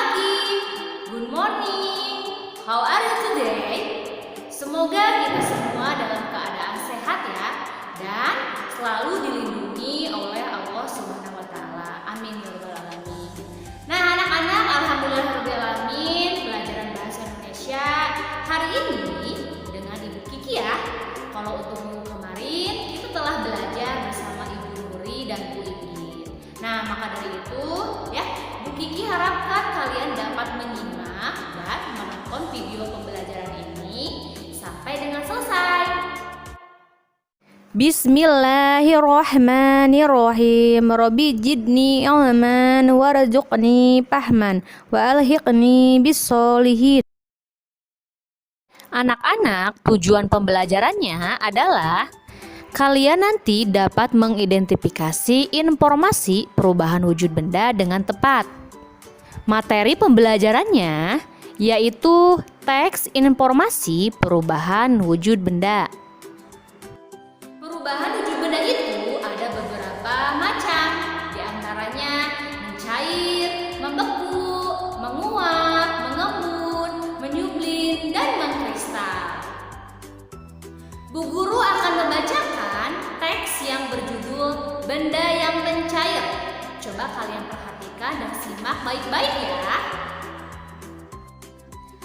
pagi, good morning, how are you today? Semoga kita semua dalam keadaan sehat ya, dan selalu dilindungi oleh Allah Subhanahu wa Ta'ala. Amin ya rabbal alamin. Nah, anak-anak, alhamdulillahirabbil alamin, pelajaran bahasa Indonesia hari ini dengan Ibu Kiki ya. Kalau untuk minggu kemarin kita telah belajar bersama Ibu Nuri dan Bu Ingrid. Nah, maka dari itu ya, Bu Kiki harapkan kalian dapat menyimak dan menonton video pembelajaran ini sampai dengan selesai. Bismillahirrahmanirrahim. Rabbi jidni ilman warzuqni fahman wa alhiqni bis-sholihin. Anak-anak, tujuan pembelajarannya adalah kalian nanti dapat mengidentifikasi informasi perubahan wujud benda dengan tepat. Materi pembelajarannya yaitu teks informasi perubahan wujud benda. Perubahan wujud benda itu ada beberapa macam, di antaranya mencair, membeku, menguap, mengembun, menyublim, dan mengkristal. Bu Guru akan membacakan teks yang berjudul Benda yang Mencair. Coba kalian perhatikan dan simak baik-baik ya.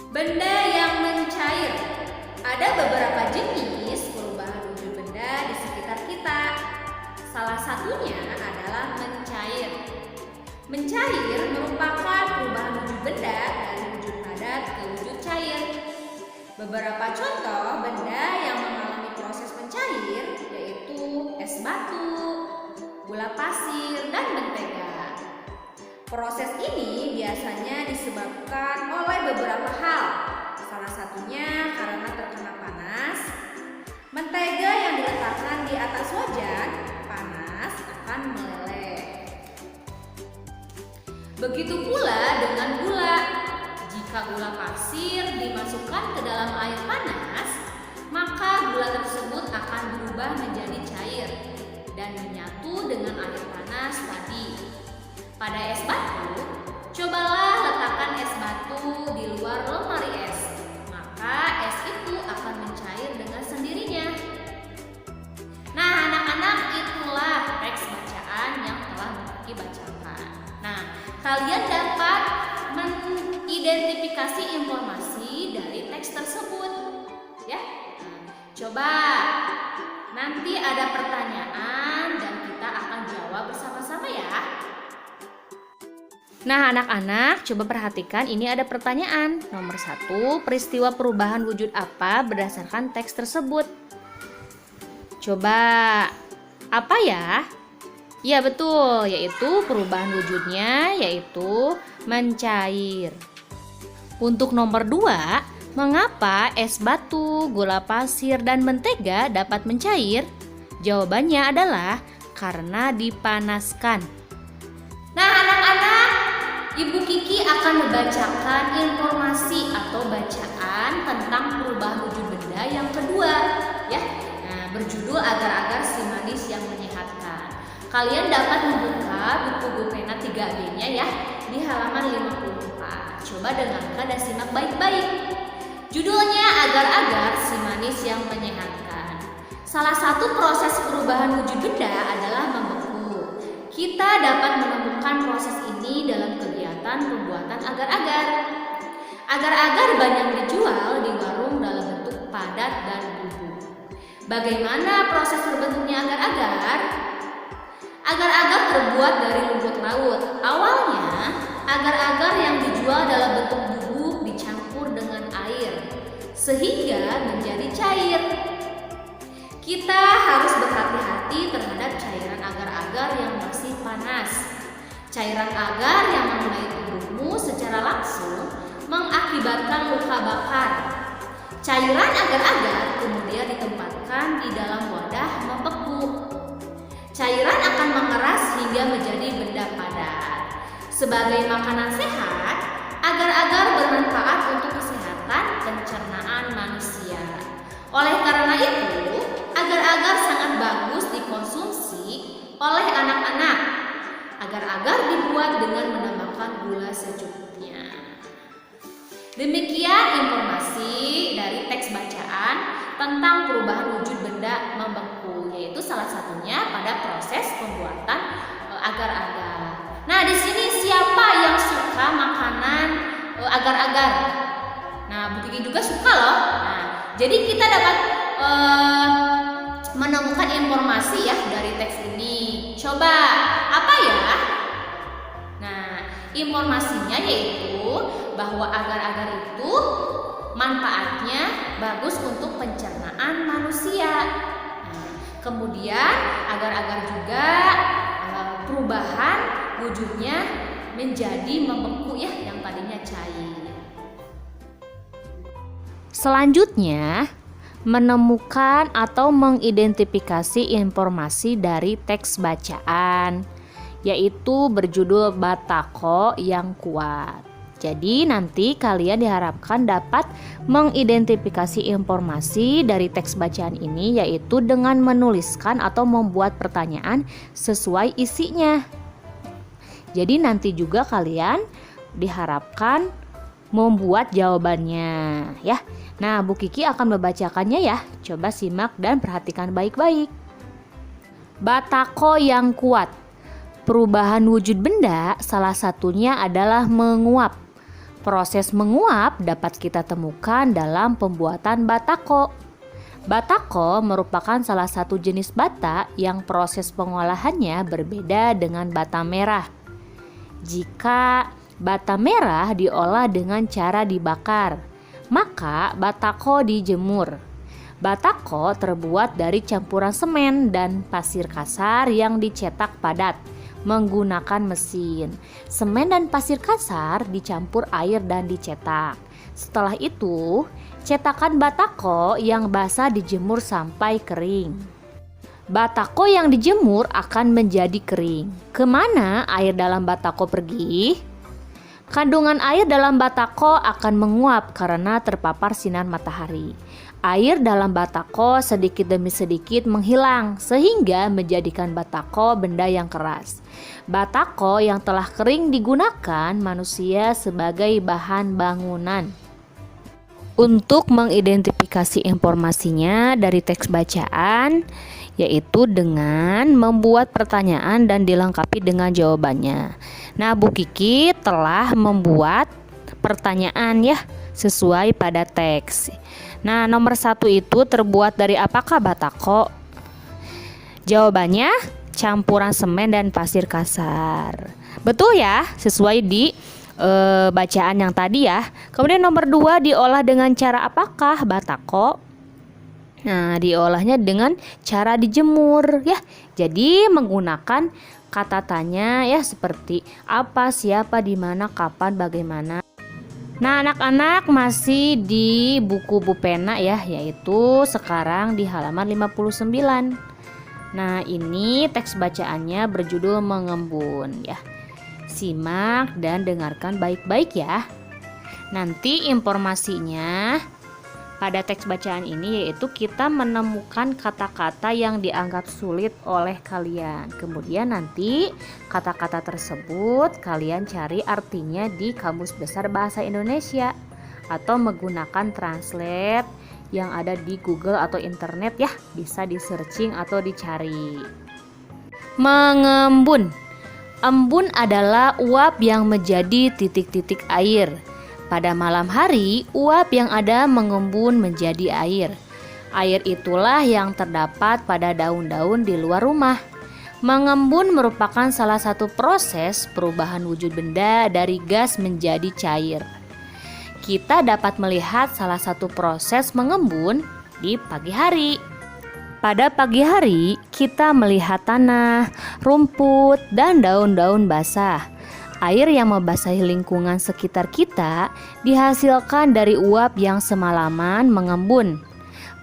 Benda yang mencair. Ada beberapa jenis perubahan wujud benda di sekitar kita. Salah satunya adalah mencair. Mencair merupakan perubahan wujud benda dari wujud padat ke wujud cair. Beberapa contoh benda yang mengalami proses mencair yaitu es batu, gula pasir, dan mentega. Proses ini biasanya disebabkan oleh beberapa hal. Salah satunya karena terkena panas. Mentega yang diletakkan di atas wajan panas akan meleleh. Begitu pula dengan gula. Jika gula pasir dimasukkan ke dalam air panas, maka gula tersebut akan berubah menjadi cair dan menyatu dengan air panas tadi. Pada es batu, cobalah letakkan es batu di luar lemari es, maka es itu akan mencair dengan sendirinya. Nah, anak-anak, itulah teks bacaan yang telah Kiki bacakan. Nah, kalian dapat mengidentifikasi informasi dari teks tersebut ya. Coba nanti ada pertanyaan dan kita akan jawab bersama-sama ya. Nah, anak-anak, coba perhatikan, ini ada pertanyaan. Nomor 1, peristiwa perubahan wujud apa berdasarkan teks tersebut? Coba, apa ya? Ya betul, yaitu perubahan wujudnya yaitu mencair. Untuk nomor 2, mengapa es batu, gula pasir, dan mentega dapat mencair? Jawabannya adalah karena dipanaskan. Nah, anak-anak, Ibu Kiki akan membacakan informasi atau bacaan tentang perubahan wujud benda yang kedua ya. Nah, berjudul Agar-agar si manis yang menyehatkan. Kalian dapat membuka buku pena 3B-nya ya di halaman 54. Coba dengarkan dan simak baik-baik. Judulnya Agar-agar si manis yang menyehatkan. Salah satu proses perubahan wujud benda adalah membeku. Kita dapat menemukan proses ini dalam kegiatan pembuatan agar-agar. Agar-agar banyak dijual di warung dalam bentuk padat dan bubuk. Bagaimana proses terbentuknya agar-agar? Agar-agar terbuat dari rumput laut. Awalnya, agar-agar yang dijual dalam bentuk bubuk dicampur dengan air sehingga menjadi cair. Kita harus berhati-hati terhadap cairan agar-agar yang masih panas. Cairan agar yang mengenai tubuhmu secara langsung mengakibatkan luka bakar. Cairan agar-agar kemudian ditempatkan di dalam wadah membeku. Cairan akan mengeras hingga menjadi benda padat. Sebagai makanan sehat, agar-agar bermanfaat untuk kesehatan pencernaan manusia. Oleh karena itu, agar-agar sangat bagus dikonsumsi oleh anak-anak. Agar-agar dibuat dengan menambahkan gula secukupnya. Demikian informasi dari teks bacaan tentang perubahan wujud benda membeku, yaitu salah satunya pada proses pembuatan agar-agar. Nah, di sini siapa yang suka makanan agar-agar? Nah, Bu Kiki juga suka loh. Nah, jadi kita dapat menemukan informasi ya dari teks ini. Coba apa ya? Nah, informasinya yaitu bahwa agar-agar itu manfaatnya bagus untuk pencernaan manusia. Nah, kemudian agar-agar juga perubahan wujudnya menjadi membeku ya, yang tadinya cair. Selanjutnya, menemukan atau mengidentifikasi informasi dari teks bacaan, yaitu berjudul Batako yang Kuat. Jadi nanti kalian diharapkan dapat mengidentifikasi informasi dari teks bacaan ini, yaitu dengan menuliskan atau membuat pertanyaan sesuai isinya. Jadi nanti juga kalian diharapkan membuat jawabannya ya. Nah, Bu Kiki akan membacakannya ya. Coba simak dan perhatikan baik-baik. Batako yang kuat. Perubahan wujud benda salah satunya adalah menguap. Proses menguap dapat kita temukan dalam pembuatan batako. Batako merupakan salah satu jenis bata yang proses pengolahannya berbeda dengan bata merah. Jika bata merah diolah dengan cara dibakar, maka batako dijemur. Batako terbuat dari campuran semen dan pasir kasar yang dicetak padat menggunakan mesin. Semen dan pasir kasar dicampur air dan dicetak. Setelah itu, cetakan batako yang basah dijemur sampai kering. Batako yang dijemur akan menjadi kering. Kemana air dalam batako pergi? Kandungan air dalam batako akan menguap karena terpapar sinar matahari. Air dalam batako sedikit demi sedikit menghilang sehingga menjadikan batako benda yang keras. Batako yang telah kering digunakan manusia sebagai bahan bangunan. Untuk mengidentifikasi informasinya dari teks bacaan, yaitu dengan membuat pertanyaan dan dilengkapi dengan jawabannya. Nah, Bu Kiki telah membuat pertanyaan ya sesuai pada teks. Nah, nomor 1 itu terbuat dari apakah batako? Jawabannya campuran semen dan pasir kasar. Betul ya, sesuai di bacaan yang tadi ya. Kemudian nomor 2, diolah dengan cara apakah batako? Nah, diolahnya dengan cara dijemur ya. Jadi menggunakan kata tanya ya, seperti apa, siapa, di mana, kapan, bagaimana. Nah, anak-anak masih di buku Bu Pena ya, yaitu sekarang di halaman 59. Nah, ini teks bacaannya berjudul Mengembun ya. Simak dan dengarkan baik-baik ya. Nanti informasinya pada teks bacaan ini yaitu kita menemukan kata-kata yang dianggap sulit oleh kalian. Kemudian nanti kata-kata tersebut kalian cari artinya di Kamus Besar Bahasa Indonesia atau menggunakan translate yang ada di Google atau internet ya. Bisa di searching atau dicari. Mengembun. Embun adalah uap yang menjadi titik-titik air. Pada malam hari, uap yang ada mengembun menjadi air. Air itulah yang terdapat pada daun-daun di luar rumah. Mengembun merupakan salah satu proses perubahan wujud benda dari gas menjadi cair. Kita dapat melihat salah satu proses mengembun di pagi hari. Pada pagi hari, kita melihat tanah, rumput, dan daun-daun basah. Air yang membasahi lingkungan sekitar kita dihasilkan dari uap yang semalaman mengembun.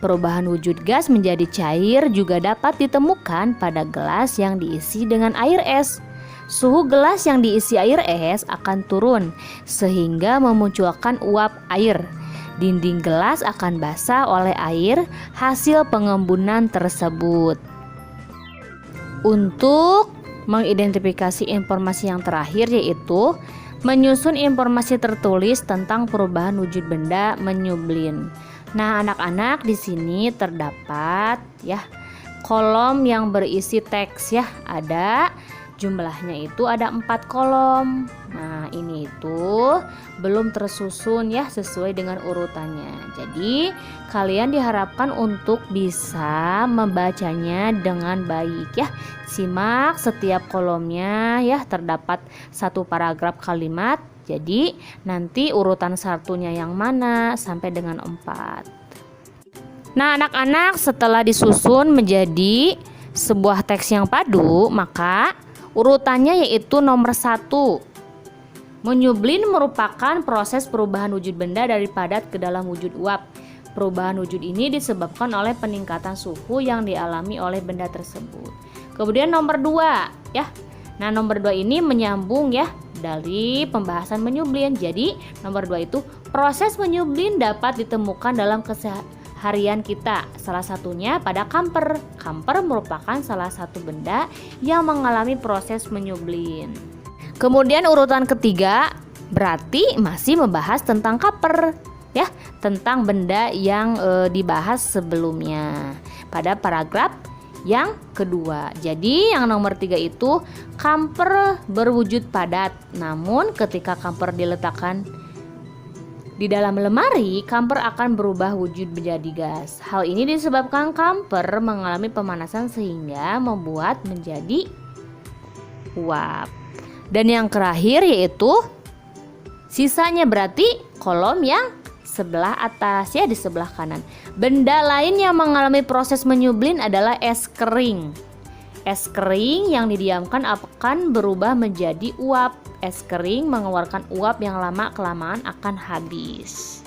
Perubahan wujud gas menjadi cair juga dapat ditemukan pada gelas yang diisi dengan air es. Suhu gelas yang diisi air es akan turun sehingga memunculkan uap air. Dinding gelas akan basah oleh air hasil pengembunan tersebut. Untuk mengidentifikasi informasi yang terakhir yaitu Menyusun informasi tertulis tentang perubahan wujud benda menyublin. Nah, anak-anak, di sini terdapat ya kolom yang berisi teks ya. Ada jumlahnya itu ada 4 kolom. Nah, ini itu belum tersusun ya sesuai dengan urutannya. Jadi, kalian diharapkan untuk bisa membacanya dengan baik ya. Simak setiap kolomnya ya, terdapat satu paragraf kalimat. Jadi, nanti urutan satunya yang mana sampai dengan 4. Nah, anak-anak, setelah disusun menjadi sebuah teks yang padu, maka urutannya yaitu nomor 1. Menyublin merupakan proses perubahan wujud benda dari padat ke dalam wujud uap. Perubahan wujud ini disebabkan oleh peningkatan suhu yang dialami oleh benda tersebut. Kemudian nomor 2 ya. Nah, nomor 2 ini menyambung ya dari pembahasan menyublin. Jadi, nomor 2 itu proses menyublin dapat ditemukan dalam keseharian kita. Salah satunya pada kamper. Kamper merupakan salah satu benda yang mengalami proses menyublin. Kemudian urutan ketiga berarti masih membahas tentang kamper ya, tentang benda yang dibahas sebelumnya pada paragraf yang kedua. Jadi yang nomor 3 itu kamper berwujud padat. Namun ketika kamper diletakkan di dalam lemari, kamper akan berubah wujud menjadi gas. Hal ini disebabkan kamper mengalami pemanasan sehingga membuat menjadi uap. Dan yang terakhir yaitu sisanya berarti kolom yang sebelah atas ya, di sebelah kanan. Benda lain yang mengalami proses menyublin adalah es kering. Es kering yang didiamkan akan berubah menjadi uap. Es kering mengeluarkan uap yang lama-kelamaan akan habis.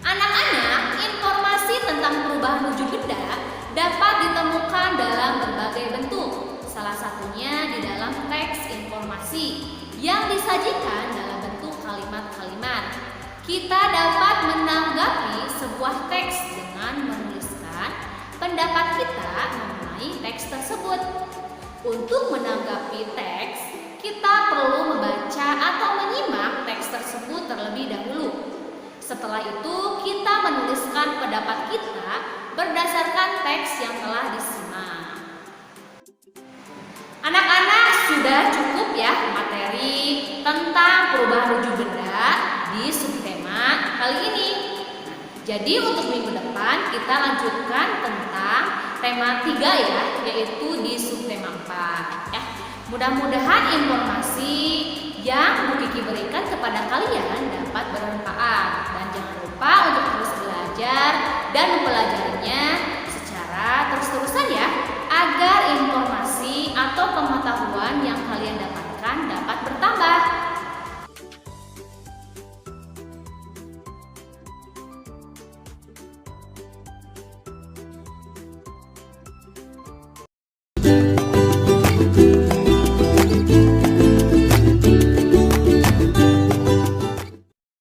Anak-anak, informasi tentang perubahan wujud benda dapat ditemukan dalam berbagai bentuk. Salah satunya di dalam teks informasi yang disajikan dalam bentuk kalimat-kalimat. Kita dapat menanggapi sebuah teks dengan menuliskan pendapat kita mengenai teks tersebut. Untuk menanggapi teks, kita perlu membaca atau menyimak teks tersebut terlebih dahulu. Setelah itu, kita menuliskan pendapat kita berdasarkan teks yang telah disimak. Anak-anak, sudah cukup ya materi tentang perubahan wujud benda di subtema kali ini. Jadi untuk minggu depan kita lanjutkan tentang tema 3 ya, yaitu di subtema 4 ya. Mudah-mudahan informasi yang Bu Kiki berikan kepada kalian dapat bermanfaat, dan jangan lupa untuk terus belajar dan mempelajarinya